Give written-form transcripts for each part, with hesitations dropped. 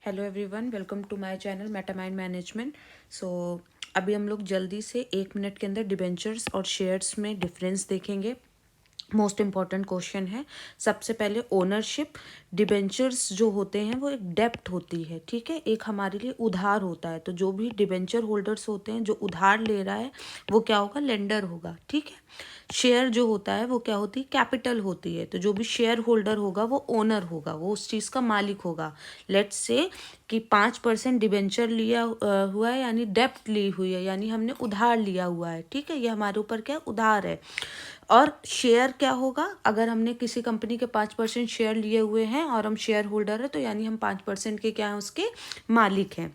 Hello everyone, welcome to my channel Metamind management. सो अभी हम लोग जल्दी से 1 मिनट के अंदर डिबेंचर्स और शेयर्स में डिफरेंस देखेंगे। मोस्ट इम्पॉर्टेंट क्वेश्चन है। सबसे पहले ओनरशिप। डिबेंचर्स जो होते हैं वो एक डेप्ट होती है, ठीक है, एक हमारे लिए उधार होता है। तो जो भी डिबेंचर होल्डर्स होते हैं, जो उधार ले रहा है वो क्या होगा, लेंडर होगा, ठीक है। शेयर जो होता है वो क्या होती है, कैपिटल होती है। तो जो भी शेयर होल्डर होगा वो ओनर होगा, वो उस चीज़ का मालिक होगा। लेट्स से कि 5% डिबेंचर लिया हुआ है, यानी डेप्ट ली हुई है, यानी हमने उधार लिया हुआ है, ठीक है, ये हमारे ऊपर क्या उधार है। और शेयर क्या होगा, अगर हमने किसी कंपनी के 5% शेयर लिए हुए हैं और हम शेयर होल्डर है, तो यानी हम 5% के क्या हैं, उसके मालिक हैं।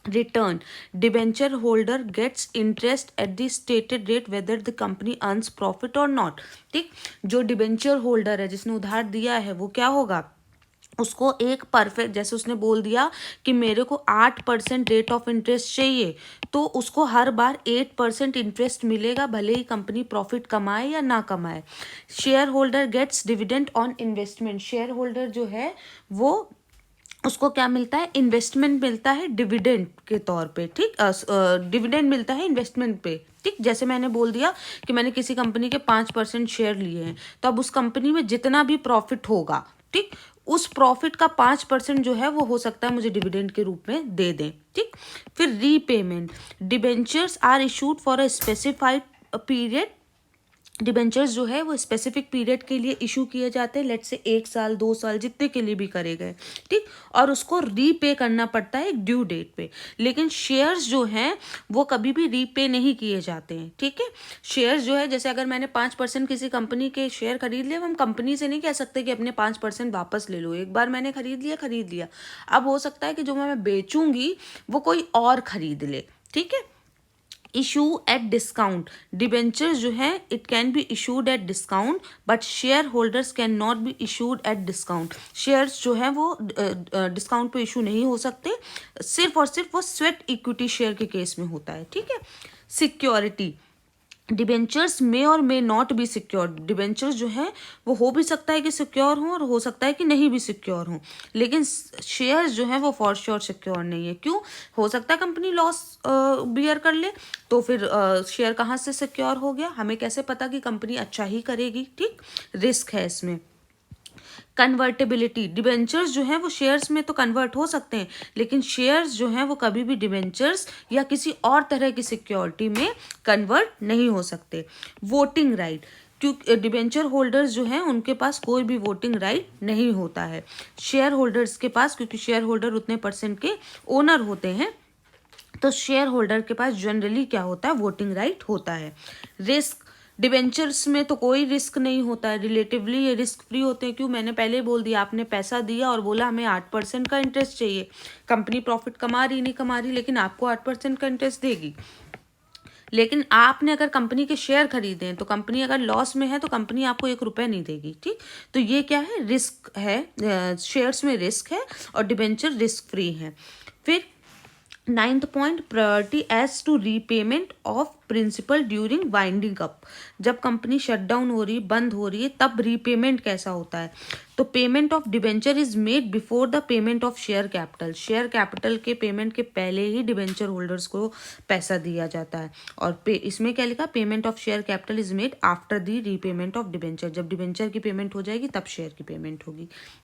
Return. Debenture holder gets interest at the stated rate whether the company earns profit और नॉट। ठीक, जो डिबेंचर होल्डर है, जिसने उधार दिया है, वो क्या होगा, उसको एक परफेक्ट, जैसे उसने बोल दिया कि मेरे को 8% रेट ऑफ इंटरेस्ट चाहिए, तो उसको हर बार 8% इंटरेस्ट मिलेगा, भले ही कंपनी प्रॉफिट कमाए या ना कमाए। Share holder gets dividend on investment. Share holder जो है वो, उसको क्या मिलता है, इन्वेस्टमेंट मिलता है डिविडेंड के तौर पे, ठीक, डिविडेंड मिलता है इन्वेस्टमेंट पे, ठीक। जैसे मैंने बोल दिया कि मैंने किसी कंपनी के 5% शेयर लिए हैं, तो अब उस कंपनी में जितना भी प्रॉफिट होगा, ठीक, उस प्रॉफिट का 5% जो है वो हो सकता है मुझे डिविडेंड के रूप में दे दें, ठीक। फिर repayment. Debentures are issued for a specified period. Debentures जो है वो स्पेसिफिक पीरियड के लिए इशू किए जाते हैं, लेट से 1 साल 2 साल जितने के लिए भी करे गए, ठीक। और उसको रीपे करना पड़ता है एक ड्यू डेट पे। लेकिन शेयर्स जो हैं वो कभी भी रीपे नहीं किए जाते हैं, ठीक है। शेयर्स जो है, जैसे अगर मैंने 5% किसी कंपनी के शेयर खरीद लिए, हम कंपनी से नहीं कह सकते कि अपने 5% वापस ले लो। एक बार मैंने खरीद लिया, अब हो सकता है कि जो मैं बेचूंगी वो कोई और खरीद ले, ठीक है। Issue at discount. डिबेंचर्स जो है it can be issued at discount, but share holders can not be issued at discount. Shares जो है वो डिस्काउंट पे इशू नहीं हो सकते, सिर्फ और सिर्फ वो स्वेट इक्विटी शेयर के केस में होता है, ठीक है। सिक्योरिटी। डिबेंचर्स मे और may not be secure. Debentures जो है वो हो भी सकता है कि सिक्योर हों और हो सकता है कि नहीं भी सिक्योर हों, लेकिन शेयर्स जो है वो फॉर श्योर सिक्योर नहीं है। क्यों? हो सकता है कंपनी लॉस बियर कर ले, तो फिर शेयर कहाँ से सिक्योर हो गया, हमें कैसे पता कि कंपनी अच्छा ही करेगी, ठीक। रिस्क है इसमें। कन्वर्टेबिलिटी। डिबेंचर्स जो हैं वो शेयर्स में तो कन्वर्ट हो सकते हैं, लेकिन शेयर्स जो हैं वो कभी भी डिबेंचर्स या किसी और तरह की सिक्योरिटी में कन्वर्ट नहीं हो सकते। Voting right. क्योंकि डिबेंचर होल्डर्स जो हैं उनके पास कोई भी वोटिंग राइट नहीं होता है शेयर होल्डर्स के पास, क्योंकि शेयर होल्डर उतने परसेंट के ओनर होते हैं, तो शेयर होल्डर के पास जनरली क्या होता है, वोटिंग राइट होता है। रिस्क। डिबेंचर्स में तो कोई रिस्क नहीं होता है, रिलेटिवली ये रिस्क फ्री होते हैं। क्यों? मैंने पहले बोल दिया, आपने पैसा दिया और बोला हमें 8% का इंटरेस्ट चाहिए। कंपनी प्रॉफिट कमा रही नहीं कमा रही, लेकिन आपको 8% का इंटरेस्ट देगी। लेकिन आपने अगर कंपनी के शेयर खरीदे हैं, तो कंपनी अगर लॉस में है तो कंपनी आपको 1 रुपया नहीं देगी, ठीक। तो ये क्या है, रिस्क है, शेयर्स में रिस्क है और डिबेंचर रिस्क फ्री है। फिर 9th point, priority as to repayment of principal during winding up. जब कंपनी शट डाउन हो रही है, बंद हो रही है, तब रीपेमेंट कैसा होता है, तो payment of debenture is made before the payment of share capital. Share capital के पेमेंट के पहले ही डिबेंचर होल्डर्स को पैसा दिया जाता है। और इसमें क्या लिखा, payment of share capital is made after the repayment of debenture. जब डिबेंचर की पेमेंट हो जाएगी तब शेयर की पेमेंट होगी।